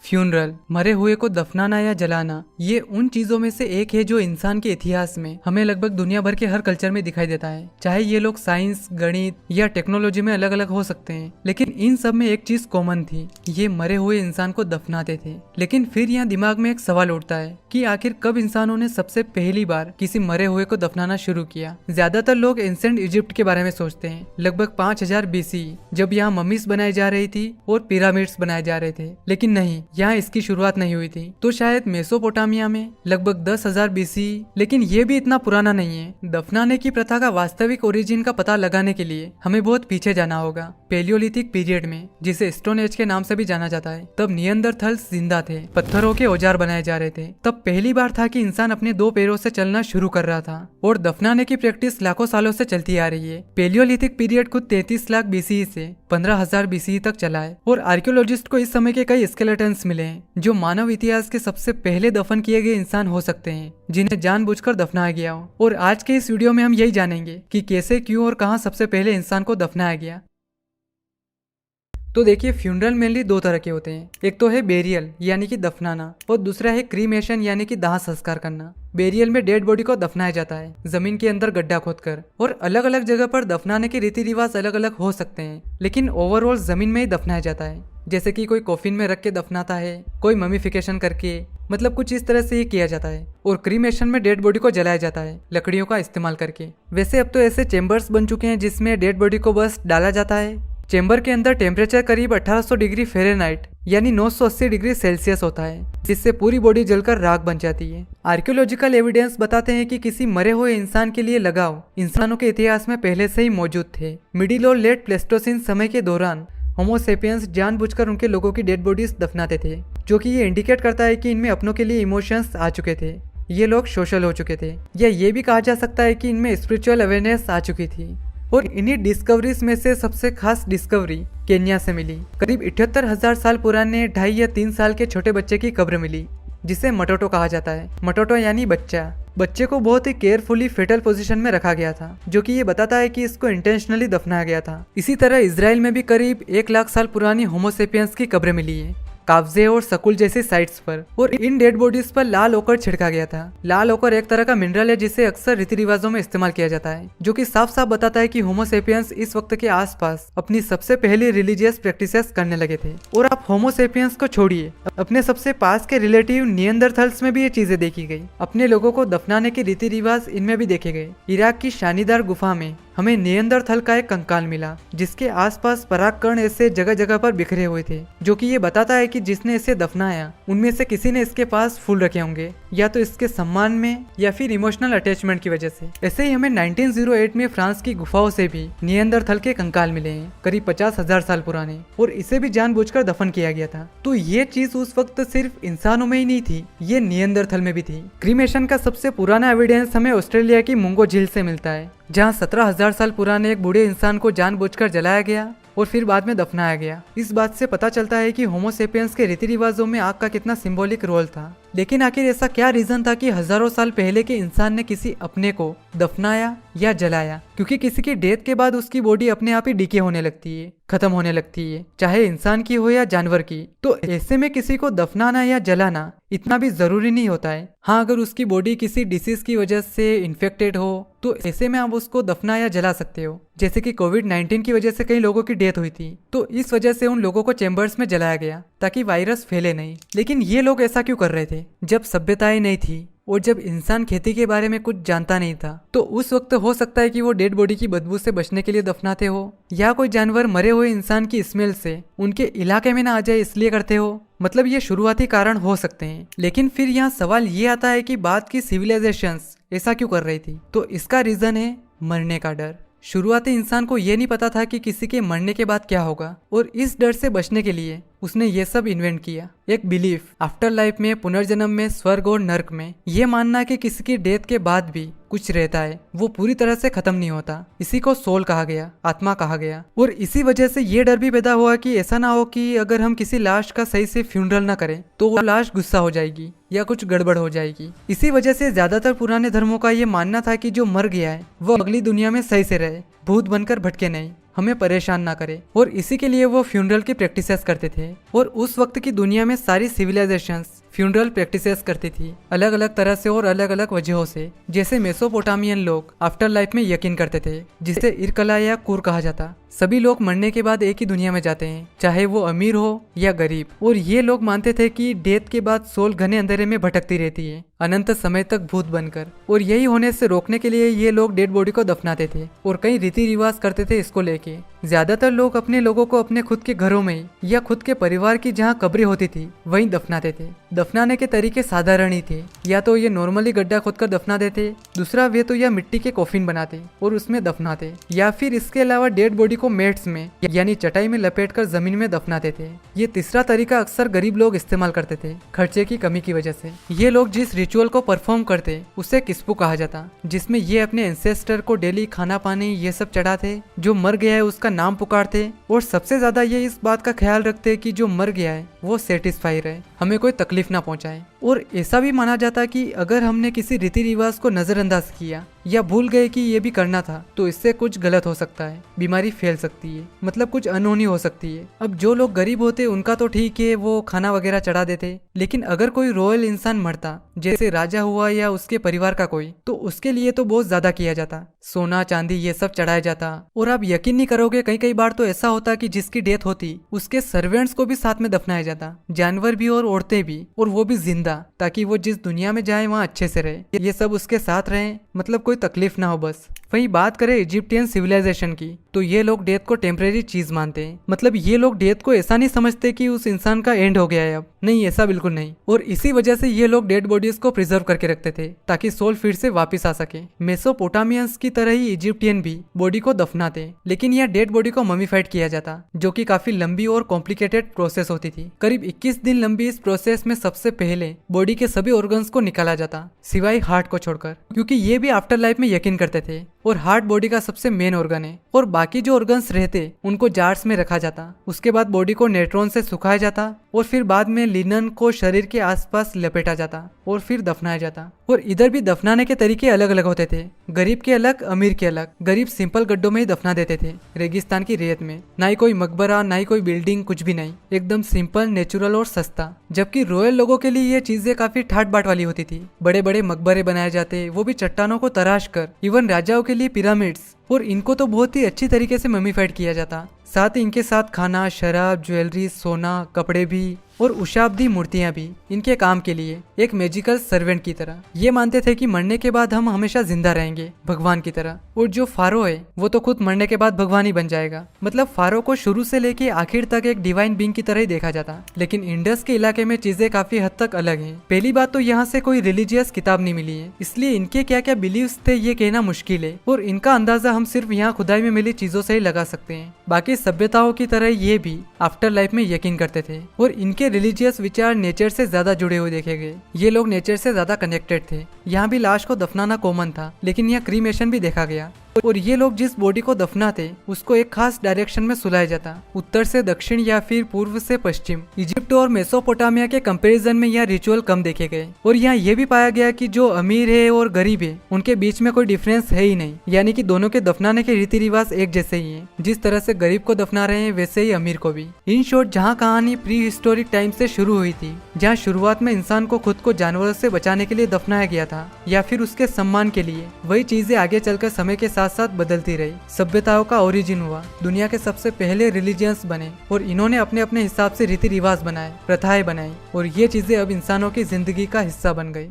Funeral, मरे हुए को दफनाना या जलाना, ये उन चीजों में से एक है जो इंसान के इतिहास में हमें लगभग दुनिया भर के हर कल्चर में दिखाई देता है। चाहे ये लोग साइंस, गणित या टेक्नोलॉजी में अलग अलग हो सकते हैं, लेकिन इन सब में एक चीज कॉमन थी, ये मरे हुए इंसान को दफनाते थे। लेकिन फिर यहाँ दिमाग में एक सवाल उठता है कि आखिर कब इंसानों ने सबसे पहली बार किसी मरे हुए को दफनाना शुरू किया। ज्यादातर लोग एंशिएंट इजिप्ट के बारे में सोचते हैं, लगभग 5000 BC, जब यहाँ मम्मीज बनाई जा रही थी और पिरामिड्स बनाए जा रहे थे। लेकिन नहीं, यहाँ इसकी शुरुआत नहीं हुई थी। तो शायद मेसोपोटामिया में लगभग 10,000 BC, लेकिन ये भी इतना पुराना नहीं है। दफनाने की प्रथा का वास्तविक ओरिजिन का पता लगाने के लिए हमें बहुत पीछे जाना होगा। पैलियोलिथिक पीरियड में, जिसे स्टोन एज के नाम से भी जाना जाता है, तब नियंदरथल्स जिंदा थे, पत्थरों के औजार बनाए जा रहे थे। तब पहली बार था कि इंसान अपने 2 पैरों से चलना शुरू कर रहा था, और दफनाने की प्रैक्टिस लाखों सालों से चलती आ रही है। पैलियोलिथिक पीरियड कुछ 33 लाख BC से 15,000 BC तक चला है, और आर्कियोलॉजिस्ट को इस समय के कई स्केलेटन्स मिले हैं जो मानव इतिहास के सबसे पहले दफन किए गए इंसान हो सकते हैं, जिन्हें जानबूझकर दफनाया गया हो। और आज के इस वीडियो में हम यही जानेंगे कि कैसे, क्यों और कहां सबसे पहले इंसान को दफनाया गया। तो देखिए, फ्यूनरल मेनली 2 तरह के होते हैं। एक तो है बेरियल यानी कि दफनाना, और दूसरा है क्रीमेशन यानी कि दाह संस्कार करना। बेरियल में डेड बॉडी को दफनाया जाता है जमीन के अंदर गड्ढा खोदकर, और अलग अलग जगह पर दफनाने के रीति रिवाज अलग अलग हो सकते हैं, लेकिन ओवरऑल जमीन में ही दफनाया जाता है। जैसे कि कोई कॉफिन में रख के दफनाता है, कोई ममीफिकेशन करके, मतलब कुछ इस तरह से ये किया जाता है। और क्रीमेशन में डेड बॉडी को जलाया जाता है लकड़ियों का इस्तेमाल करके। वैसे अब तो ऐसे चेम्बर्स बन चुके हैं जिसमें डेड बॉडी को बस डाला जाता है। चेंबर के अंदर टेम्परेचर करीब 1800 डिग्री फ़ारेनहाइट यानी 980 डिग्री सेल्सियस होता है, जिससे पूरी बॉडी जलकर राख बन जाती है। आर्कियोलॉजिकल एविडेंस बताते हैं कि किसी मरे हुए इंसान के लिए लगाव इंसानों के इतिहास में पहले से ही मौजूद थे। मिडिल और लेट प्लेस्टोसिन समय के दौरान होमो सेपियंस जानबूझकर उनके लोगों की डेड बॉडीज दफनाते थे, जो कि ये इंडिकेट करता है कि इनमें अपनों के लिए इमोशंस आ चुके थे, ये लोग सोशल हो चुके थे, या ये भी कहा जा सकता है कि इनमें स्पिरिचुअल अवेयरनेस आ चुकी थी। और इन्हीं डिस्कवरीज में से सबसे खास डिस्कवरी केन्या से मिली। करीब 78,000 साल पुराने 2.5 या 3 साल के छोटे बच्चे की कब्र मिली, जिसे मटोटो कहा जाता है। मटोटो यानी बच्चा। बच्चे को बहुत ही केयरफुली फेटल पोजीशन में रखा गया था, जो कि ये बताता है कि इसको इंटेंशनली दफनाया गया था। इसी तरह इजराइल में भी करीब 1 लाख साल पुरानी होमोसेपियंस की कब्र मिली है, काब्जे और सकुल जैसी साइट्स पर, और इन डेड बॉडीज पर लाल ओकर छिड़का गया था। लाल ओकर एक तरह का मिनरल है जिसे अक्सर रीति रिवाजों में इस्तेमाल किया जाता है, जो कि साफ साफ बताता है कि होमोसेपियंस इस वक्त के आसपास अपनी सबसे पहली रिलीजियस प्रैक्टिसेस करने लगे थे। और आप होमोसेपियंस को छोड़िए, अपने सबसे पास के रिलेटिव नियंदरथल्स में भी ये चीजें देखी गई। अपने लोगों को दफनाने के रीति रिवाज इनमें भी देखे गए। इराक की शानीदार गुफा में हमें नियंदरथल का एक कंकाल मिला, जिसके आसपास परागकण ऐसे जगह जगह पर बिखरे हुए थे, जो कि ये बताता है कि जिसने इसे दफनाया उनमें से किसी ने इसके पास फूल रखे होंगे, या तो इसके सम्मान में या फिर इमोशनल अटैचमेंट की वजह से। ऐसे ही हमें 1908 में फ्रांस की गुफाओं से भी नियंदरथल के कंकाल मिले हैं, करीब 50,000 साल पुराने, और इसे भी जानबूझकर दफन किया गया था। तो ये चीज उस वक्त सिर्फ इंसानों में ही नहीं थी, ये नियंदरथल में भी थी। क्रीमेशन का सबसे पुराना एविडेंस हमें ऑस्ट्रेलिया की मुंगो झील से मिलता है, जहाँ 17,000 साल पुराने एक बूढ़े इंसान को जानबूझकर जलाया गया और फिर बाद में दफनाया गया। इस बात से पता चलता है कि होमोसेपियंस के रीति रिवाजों में आग का कितना सिंबॉलिक रोल था। लेकिन आखिर ऐसा क्या रीजन था कि हजारों साल पहले के इंसान ने किसी अपने को दफनाया या जलाया? क्योंकि किसी की डेथ के बाद उसकी बॉडी अपने आप ही डीके होने लगती है, खत्म होने लगती है, चाहे इंसान की हो या जानवर की। तो ऐसे में किसी को दफनाना या जलाना इतना भी जरूरी नहीं होता है। हाँ, अगर उसकी बॉडी किसी डिसीज की वजह से इन्फेक्टेड हो तो ऐसे में आप उसको दफना या जला सकते हो। जैसे कि कोविड-19 की वजह से कई लोगों की डेथ हुई थी, तो इस वजह से उन लोगों को चेम्बर्स में जलाया गया ताकि वायरस फैले नहीं। लेकिन ये लोग ऐसा क्यों कर रहे थे? जब सभ्यताएं नहीं थी और जब इंसान खेती के बारे में कुछ जानता नहीं था, तो उस वक्त हो सकता है कि वो डेड बॉडी की बदबू से बचने के लिए दफनाते हो, या कोई जानवर मरे हुए इंसान की स्मेल से उनके इलाके में ना आ जाए इसलिए करते हो। मतलब ये शुरुआती कारण हो सकते हैं। लेकिन फिर यहाँ सवाल ये आता है कि बाद की सिविलाइजेशंस ऐसा क्यों कर रही थी? तो इसका रीजन है मरने का डर। शुरुआती इंसान को ये नहीं पता था कि किसी के मरने के बाद क्या होगा, और इस डर से बचने के लिए उसने ये सब इन्वेंट किया। एक बिलीफ, आफ्टर लाइफ में, पुनर्जन्म में, स्वर्ग और नर्क में, ये मानना कि किसी की डेथ के बाद भी कुछ रहता है, वो पूरी तरह से खत्म नहीं होता। इसी को सोल कहा गया, आत्मा कहा गया। और इसी वजह से ये डर भी पैदा हुआ कि ऐसा ना हो कि अगर हम किसी लाश का सही से फ्यूनरल ना करें तो वो लाश गुस्सा हो जाएगी या कुछ गड़बड़ हो जाएगी। इसी वजह से ज्यादातर पुराने धर्मों का ये मानना था कि जो मर गया है वो अगली दुनिया में सही से रहे, भूत बनकर भटके नहीं, हमें परेशान ना करे, और इसी के लिए वो फ्यूनरल की प्रैक्टिसेस करते थे। और उस वक्त की दुनिया में सारी सिविलाइजेशंस फ्यूनरल प्रैक्टिसेस करती थी, अलग अलग तरह से और अलग अलग वजहों से। जैसे मेसोपोटामियन लोग आफ्टर लाइफ में यकीन करते थे, जिसे इरकला या कुर कहा जाता। सभी लोग मरने के बाद एक ही दुनिया में जाते हैं, चाहे वो अमीर हो या गरीब। और ये लोग मानते थे कि डेथ के बाद सोल घने अंधेरे में भटकती रहती है, अनंत समय तक भूत बनकर। और यही होने से रोकने के लिए ये लोग डेड बॉडी को दफनाते थे और कई रीति रिवाज करते थे इसको लेके। ज्यादातर लोग अपने लोगों को अपने खुद के घरों में या खुद के परिवार की जहाँ कब्रें होती थी वहीं दफनाते थे। दफनाने के तरीके साधारण ही थे, या तो ये नॉर्मली गड्ढा खोद कर दफना देते, दूसरा वे तो या मिट्टी के कॉफिन बनाते और उसमें दफनाते, या फिर इसके अलावा डेड बॉडी को मेट्स में यानी चटाई में लपेटकर जमीन में दफनाते थे। ये तीसरा तरीका अक्सर गरीब लोग इस्तेमाल करते थे, खर्चे की कमी की वजह से। ये लोग जिस रिचुअल को परफॉर्म करते उसे किस्पू कहा जाता, जिसमें ये अपने एंसेस्टर को डेली खाना पानी ये सब चढ़ाते, जो मर गया है उसका नाम पुकारते, और सबसे ज्यादा ये इस बात का ख्याल रखते कि जो मर गया है वो सेटिस्फाई रहे, हमें कोई तकलीफ ना पहुंचाए। और ऐसा भी माना जाता कि अगर हमने किसी रीति रिवाज को नजरअंदाज किया या भूल गए कि ये भी करना था, तो इससे कुछ गलत हो सकता है, बीमारी फैल सकती है, मतलब कुछ अनहोनी हो सकती है। अब जो लोग गरीब होते उनका तो ठीक है, वो खाना वगैरह चढ़ा देते, लेकिन अगर कोई रॉयल इंसान मरता, जैसे राजा हुआ या उसके परिवार का कोई, तो उसके लिए तो बहुत ज्यादा किया जाता, सोना चांदी ये सब चढ़ाया जाता। और आप यकीन नहीं करोगे, कई कई बार तो ऐसा होता कि जिसकी डेथ होती उसके सर्वेंट्स को भी साथ में दफनाया जाता, जानवर भी और औरतें भी, और वो भी जिंदा, ताकि वो जिस दुनिया में जाए वहाँ अच्छे से रहे, ये सब उसके साथ रहे, मतलब कोई तकलीफ ना हो बस। वहीं बात करें इजिप्टियन सिविलाइजेशन की, तो ये लोग डेथ को टेम्परेरी चीज मानते हैं। मतलब ये लोग डेथ को ऐसा नहीं समझते कि उस इंसान का एंड हो गया है अब, नहीं, ऐसा बिल्कुल नहीं। और इसी वजह से ये लोग डेड बॉडीज को प्रिजर्व करके रखते थे ताकि सोल फिर से वापस आ सके। मेसोपोटामियंस की तरह ही इजिप्टियन भी बॉडी को दफनाते, लेकिन यह डेड बॉडी को ममीफाइड किया जाता, जो कि काफी लंबी और कॉम्प्लिकेटेड प्रोसेस होती थी। करीब 21 दिन लंबी इस प्रोसेस में सबसे पहले बॉडी के सभी ऑर्गन्स को निकाला जाता, सिवाय हार्ट को छोड़कर, क्योंकि ये भी आफ्टर लाइफ में यकीन करते थे, और हार्ट बॉडी का सबसे मेन ऑर्गन है। और बाकी जो ऑर्गन्स रहते उनको जार्स में रखा जाता। उसके बाद बॉडी को नेट्रॉन से सुखाया जाता, और फिर बाद में लिनन को शरीर के आसपास लपेटा जाता और फिर दफनाया जाता। और इधर भी दफनाने के तरीके अलग अलग होते थे, गरीब के अलग, अमीर के अलग। गरीब सिंपल गड्ढों में ही दफना देते थे, रेगिस्तान की रेत में, ना ही कोई मकबरा, ना ही कोई बिल्डिंग, कुछ भी नहीं, एकदम सिंपल, नेचुरल और सस्ता। जबकि रॉयल लोगों के लिए ये चीजें काफी ठाट बाट वाली होती थी, बड़े बड़े मकबरे बनाए जाते, वो भी चट्टानों को तराश कर, इवन राजाओं के लिए पिरामिड्स, और इनको तो बहुत ही अच्छी तरीके से ममीफाइड किया जाता। साथ ही इनके साथ खाना, शराब, ज्वेलरी, सोना, कपड़े भी, और उशाब्दी मूर्तियां भी इनके काम के लिए एक मैजिकल सर्वेंट की तरह। ये मानते थे कि मरने के बाद हम हमेशा जिंदा रहेंगे भगवान की तरह। और जो फारो है वो तो खुद मरने के बाद भगवान ही बन जाएगा। मतलब फारो को शुरू से लेके आखिर तक एक डिवाइन बीइंग की तरह ही देखा जाता। लेकिन इंडस के इलाके में चीजें काफी हद तक अलग हैं। पहली बात तो यहाँ से कोई रिलीजियस किताब नहीं मिली है, इसलिए इनके क्या क्या बिलीव्स थे ये कहना मुश्किल है, और इनका अंदाजा हम सिर्फ यहाँ खुदाई में मिली चीजों से ही लगा सकते हैं। बाकी सभ्यताओं की तरह ये भी आफ्टर लाइफ में यकीन करते थे, और इनके रिलीजियस विचार नेचर से ज्यादा जुड़े हुए देखे गए। ये लोग नेचर से ज्यादा कनेक्टेड थे। यहाँ भी लाश को दफनाना कॉमन था, लेकिन यहाँ क्रीमेशन भी देखा गया। और ये लोग जिस बॉडी को दफनाते उसको एक खास डायरेक्शन में सुलाया जाता, उत्तर से दक्षिण या फिर पूर्व से पश्चिम। इजिप्ट और मेसोपोटामिया के कंपैरिजन में यह रिचुअल कम देखे गए, और यहाँ ये भी पाया गया कि जो अमीर है और गरीब है उनके बीच में कोई डिफरेंस है ही नहीं, यानी कि दोनों के दफनाने के रीति रिवाज एक जैसे ही है। जिस तरह से गरीब को दफना रहे हैं वैसे ही अमीर को भी। इन शॉर्ट, जहाँ कहानी प्री हिस्टोरिक टाइम से शुरू हुई थी, जहाँ शुरुआत में इंसान को खुद को जानवरों से बचाने के लिए दफनाया गया था या फिर उसके सम्मान के लिए, वही चीजें आगे चलकर समय के साथ साथ बदलती रही। सभ्यताओं का ओरिजिन हुआ, दुनिया के सबसे पहले रिलीजियंस बने, और इन्होंने अपने अपने हिसाब से रीति रिवाज बनाए, प्रथाएं बनाई, और ये चीजें अब इंसानों की जिंदगी का हिस्सा बन गई।